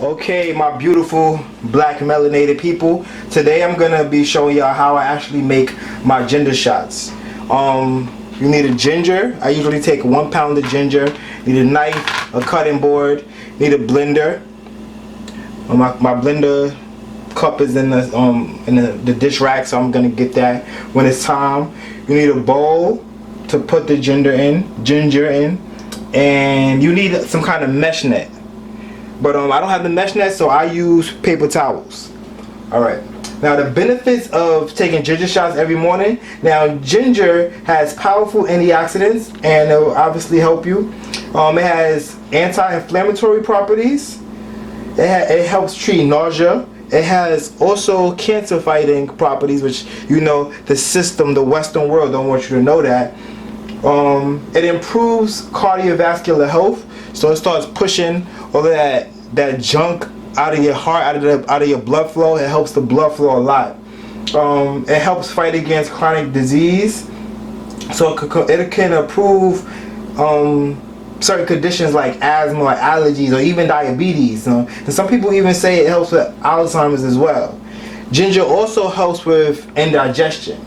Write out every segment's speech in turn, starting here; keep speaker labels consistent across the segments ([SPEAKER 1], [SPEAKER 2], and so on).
[SPEAKER 1] Okay, my beautiful black melanated people, today I'm gonna be showing y'all how I actually make my ginger shots. You need a ginger. I usually take 1 pound of ginger. Need a knife, a cutting board, need a blender. My blender cup is in the dish rack, so I'm gonna get that when it's time. You need a bowl to put the ginger in, and you need some kind of mesh net. But I don't have the mesh net, so I use paper towels. Alright. Now the benefits of taking ginger shots every morning. Now ginger has powerful antioxidants and it will obviously help you. It has anti-inflammatory properties. It helps treat nausea. It has also cancer fighting properties, which you know the Western world don't want you to know that. It improves cardiovascular health, so it starts pushing all of that junk out of your heart, out of your blood flow. It helps the blood flow a lot. It helps fight against chronic disease, so it can improve certain conditions like asthma or allergies or even diabetes. And some people even say it helps with Alzheimer's as well. Ginger also helps with indigestion.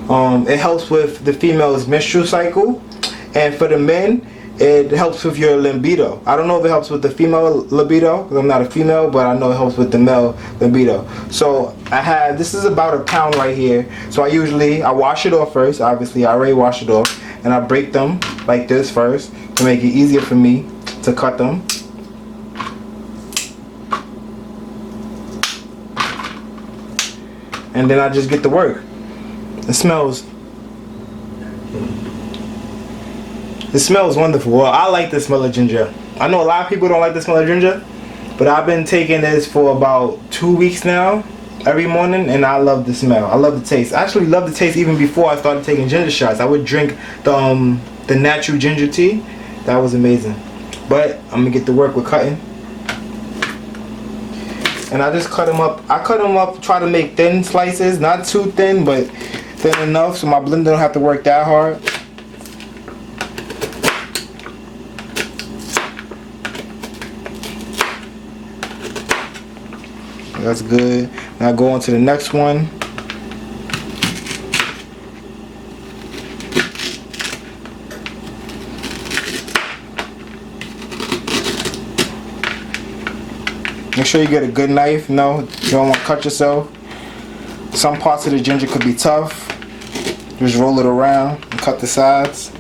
[SPEAKER 1] It helps with the female's menstrual cycle, and for the men it helps with your libido. I don't know if it helps with the female libido because I'm not a female, but I know it helps with the male libido. So this is about 1 pound right here. So I wash it off first. Obviously I already washed it off, and I break them like this first to make it easier for me to cut them. And then I just get to work. It smells wonderful. Well, I like the smell of ginger. I know a lot of people don't like the smell of ginger, but I've been taking this for about 2 weeks now, every morning, and I love the smell. I love the taste. I actually love the taste even before I started taking ginger shots. I would drink the natural ginger tea. That was amazing. But I'm gonna get to work with cutting. And I just cut them up. I cut them up, try to make thin slices, not too thin, but thin enough so my blender don't have to work that hard. That's good. Now go on to the next one. Make sure you get a good knife. No, you don't want to cut yourself. Some parts of the ginger could be tough. Just roll it around and cut the sides.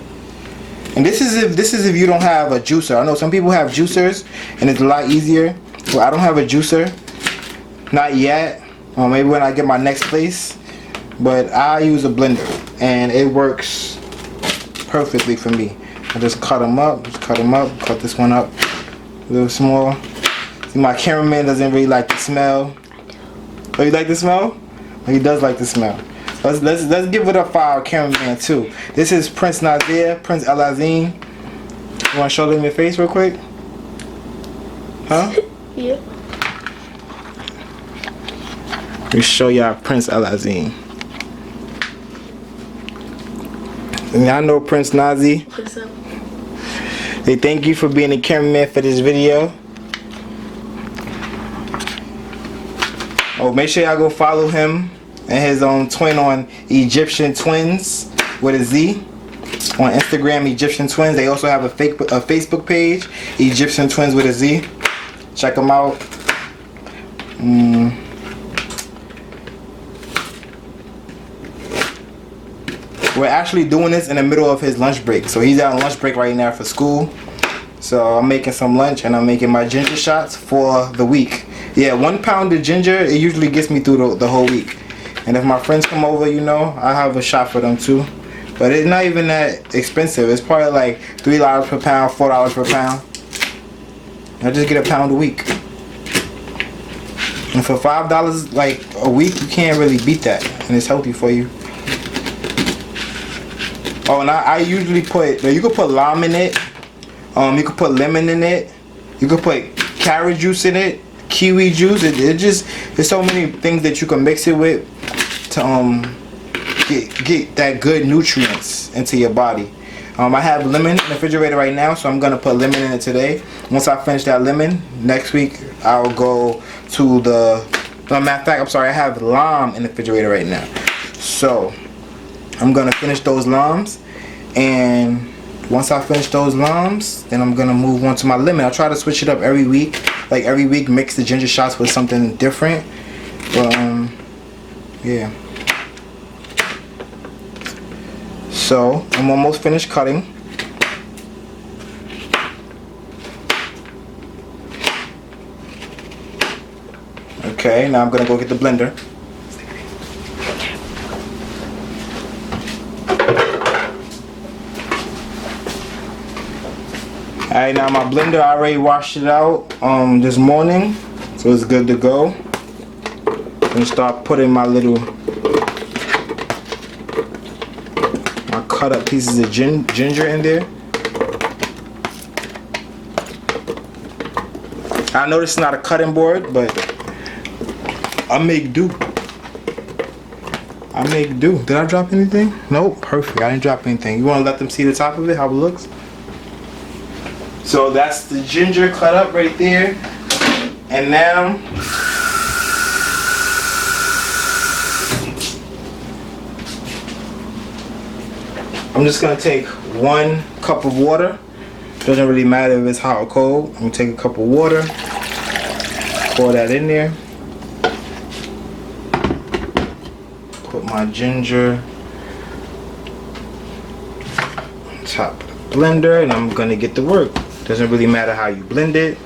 [SPEAKER 1] And this is if you don't have a juicer. I know some people have juicers and it's a lot easier. Well, I don't have a juicer. Not yet. Maybe when I get my next place. But I use a blender and it works perfectly for me. I just cut them up. Cut this one up a little small. See, my cameraman doesn't really like the smell. Oh, you like the smell? Oh, he does like the smell. Let's give it up for our cameraman too. This is Prince Nasir, Prince El Azim. You want to show them your face real quick? Huh?
[SPEAKER 2] Yeah.
[SPEAKER 1] Let me show y'all Prince El Azim. And y'all know Prince Nazi.
[SPEAKER 2] What's up?
[SPEAKER 1] Hey, thank you for being the cameraman for this video. Oh, make sure y'all go follow him and his own twin on Egyptian Twins with a Z on Instagram. Egyptian Twins. They also have a Facebook page, Egyptian Twins with a Z. Check them out. We're actually doing this in the middle of his lunch break. So he's on lunch break right now for school. So I'm making some lunch and I'm making my ginger shots for the week. Yeah, 1 pound of ginger, it usually gets me through the whole week. And if my friends come over, you know, I have a shot for them too. But it's not even that expensive. It's probably like $3 per pound, $4 per pound. I just get a pound a week. And for $5 like a week, you can't really beat that. And it's healthy for you. Oh, and I usually you could put lime in it. You could put lemon in it. You could put carrot juice in it. Kiwi juice. There's so many things that you can mix it with to get that good nutrients into your body. I have lemon in the refrigerator right now, so I'm gonna put lemon in it today. Once I finish that lemon, next week I'll go to the. Matter of fact, I'm sorry, I have lime in the refrigerator right now. So I'm gonna finish those limes, and once I finish those limes, then I'm gonna move on to my lemon. I try to switch it up every week. Like every week, mix the ginger shots with something different. But yeah. So I'm almost finished cutting. Okay, now I'm gonna go get the blender. Alright, now my blender, I already washed it out this morning, so it's good to go. I'm gonna start putting my cut up pieces of ginger in there. I know this is not a cutting board, but I make do. Did I drop anything? Nope, perfect. I didn't drop anything. You want to let them see the top of it, how it looks? So that's the ginger cut up right there. And now I'm just gonna take 1 cup of water. Doesn't really matter if it's hot or cold. I'm gonna take a cup of water, pour that in there. Put my ginger on top of the blender, and I'm gonna get to work. Doesn't really matter how you blend it.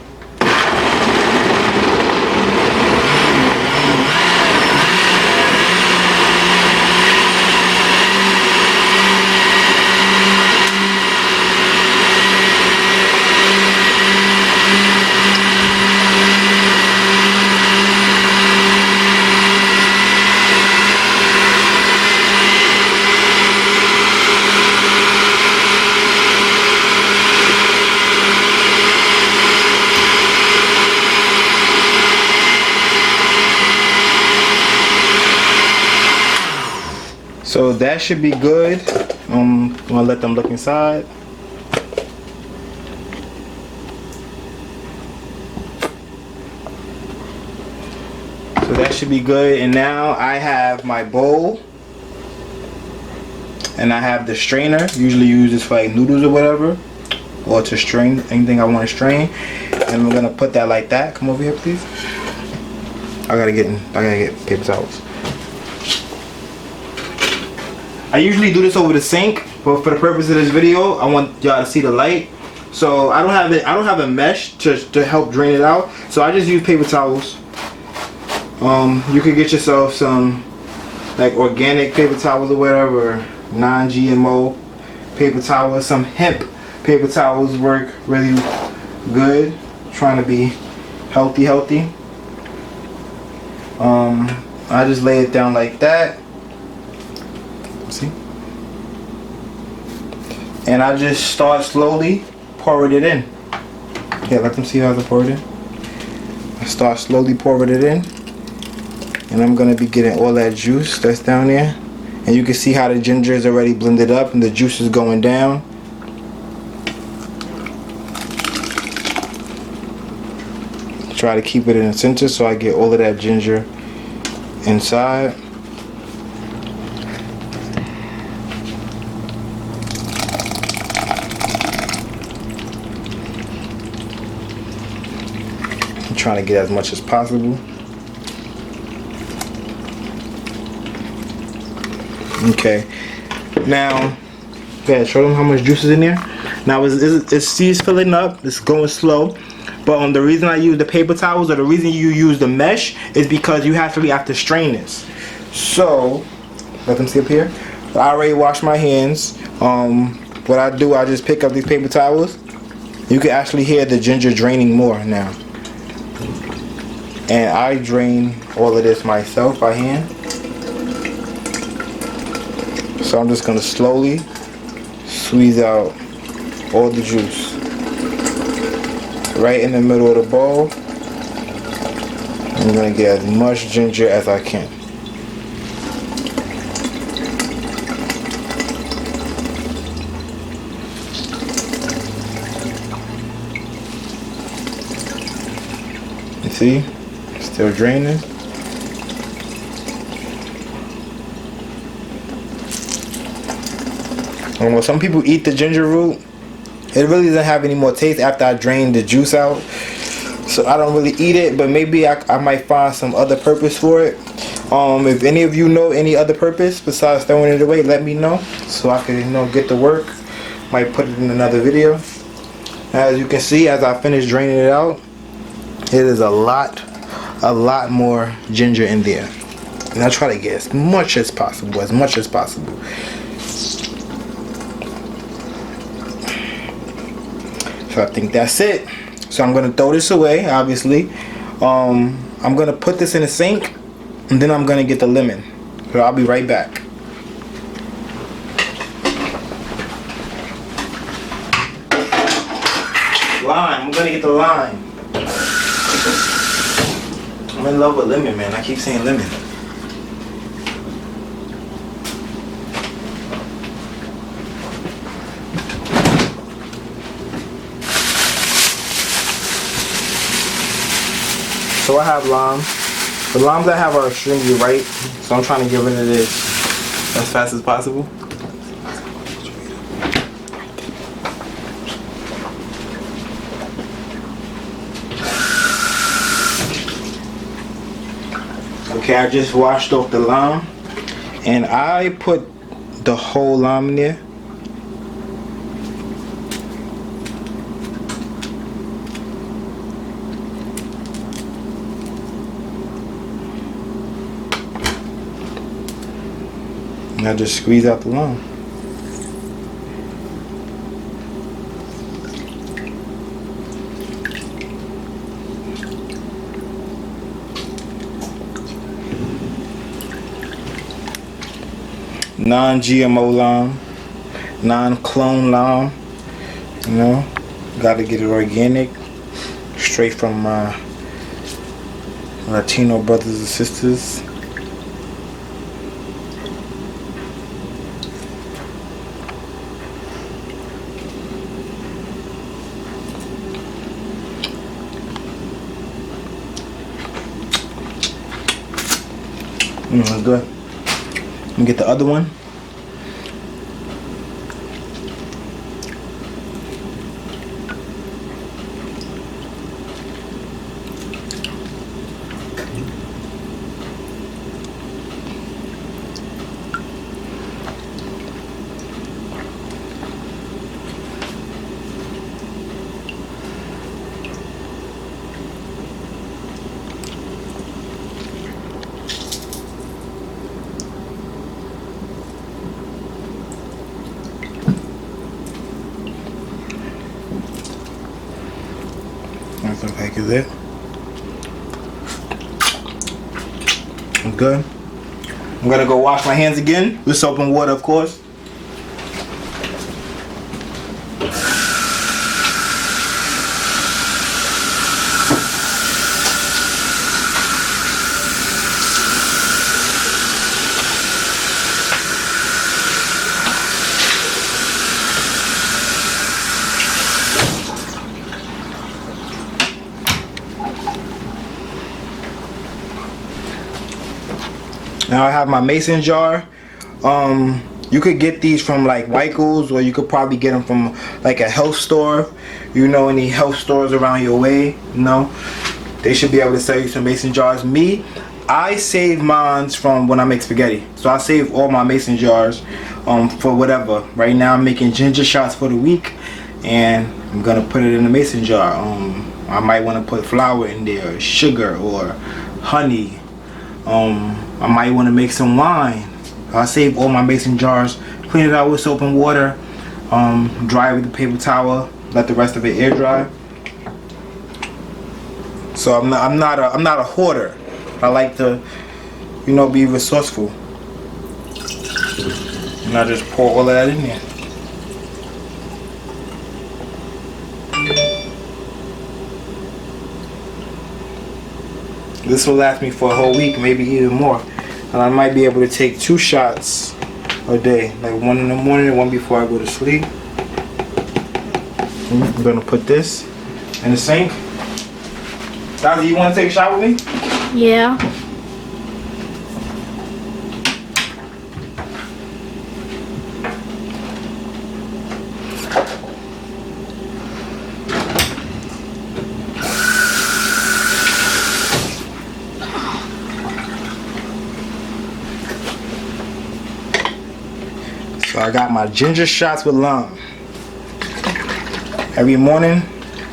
[SPEAKER 1] So that should be good. I'm gonna let them look inside. So that should be good. And now I have my bowl, and I have the strainer. Usually use this for like noodles or whatever, or to strain anything I want to strain. And I'm gonna put that like that. Come over here, please. I gotta get paper towels. I usually do this over the sink, but for the purpose of this video, I want y'all to see the light. So I don't have a mesh to help drain it out. So I just use paper towels. You could get yourself some like organic paper towels or whatever, non-GMO paper towels. Some hemp paper towels work really good. Trying to be healthy. I just lay it down like that. See? And I just start slowly pouring it in. Yeah, let them see how I pour it in. I start slowly pouring it in, and I'm gonna be getting all that juice that's down there. And you can see how the ginger is already blended up and the juice is going down. Try to keep it in the center so I get all of that ginger inside. Trying to get as much as possible. Okay, now go ahead, show them how much juice is in there. Now it's filling up, it's going slow, but the reason I use the paper towels, or the reason you use the mesh, is because you have to strain this. So let them see up here. I already washed my hands. What I do, I just pick up these paper towels. You can actually hear the ginger draining more now. And I drain all of this myself by hand. So I'm just gonna slowly squeeze out all the juice right in the middle of the bowl. I'm gonna get as much ginger as I can. See, still draining. And when some people eat the ginger root, it really doesn't have any more taste after I drain the juice out. So I don't really eat it, but maybe I might find some other purpose for it. If any of you know any other purpose besides throwing it away, let me know so I can, you know, get to work. Might put it in another video. As you can see, as I finish draining it out, it is a lot more ginger in there. And I try to get as much as possible, So I think that's it. So I'm gonna throw this away, obviously. I'm gonna put this in the sink, and then I'm gonna get the lemon. So I'll be right back. Lime, I'm gonna get the lime. I'm in love with lemon, man. I keep saying lemon. So I have lime. The limes I have are extremely ripe, so I'm trying to get rid of this as fast as possible. Okay, I just washed off the lime, and I put the whole lime in there. And I just squeeze out the lime. Non-GMO lime, non-clone lime. You know, gotta get it organic, straight from my Latino brothers and sisters. That's good. Let me get the other one. That's okay, is it? I'm good. I'm gonna go wash my hands again with soap and water, of course. Now I have my mason jar. You could get these from like Michael's, or you could probably get them from like a health store. You know, any health stores around your way, you know, they should be able to sell you some mason jars. Me, I save mine from when I make spaghetti. So I save all my mason jars for whatever. Right now I'm making ginger shots for the week, and I'm gonna put it in a mason jar. I might want to put flour in there, sugar, or honey. I might want to make some wine. I save all my mason jars, clean it out with soap and water, dry it with a paper towel, let the rest of it air dry. So I'm not a hoarder. I like to, you know, be resourceful. And I just pour all of that in there. This will last me for a whole week, maybe even more. And I might be able to take 2 shots a day, like one in the morning and one before I go to sleep. I'm gonna put this in the sink. Nazi, you want to take a shot with me?
[SPEAKER 2] Yeah.
[SPEAKER 1] So I got my ginger shots with lime. Every morning,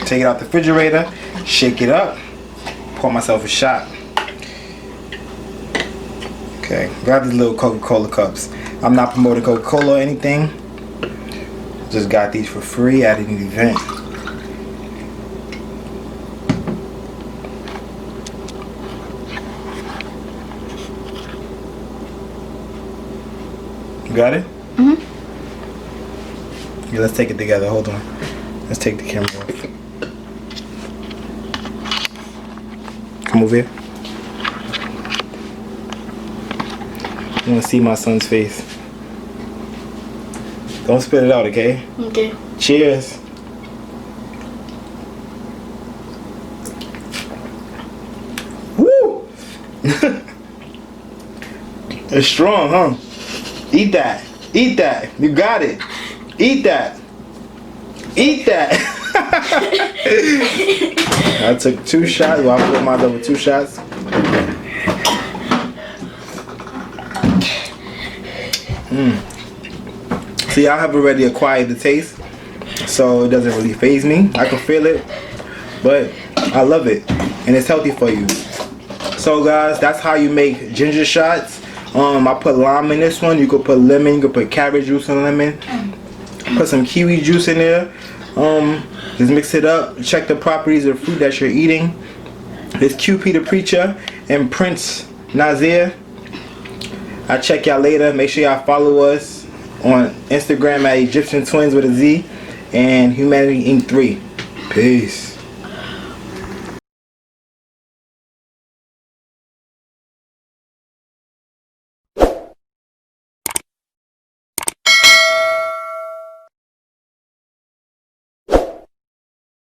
[SPEAKER 1] take it out the refrigerator, shake it up, pour myself a shot. Okay, grab these little Coca-Cola cups. I'm not promoting Coca-Cola or anything. Just got these for free at an event. You got it?
[SPEAKER 2] Mhm.
[SPEAKER 1] Yeah, let's take it together. Hold on. Let's take the camera off. Come over here. I want to see my son's face. Don't spit it out, okay?
[SPEAKER 2] Okay.
[SPEAKER 1] Cheers. Woo! It's strong, huh? Eat that. Eat that. You got it. Eat that. Eat that. I took 2 shots. Well, I put mine over 2 shots. See, I have already acquired the taste, so it doesn't really faze me. I can feel it, but I love it, and it's healthy for you. So guys, that's how you make ginger shots. I put lime in this one. You could put lemon. You could put carrot juice and lemon. Put some kiwi juice in there. Just mix it up. Check the properties of the fruit that you're eating. It's QP the Preacher and Prince Nasir. I'll check y'all later. Make sure y'all follow us on Instagram at Egyptian Twins with a Z and Humanity Inc. 3. Peace.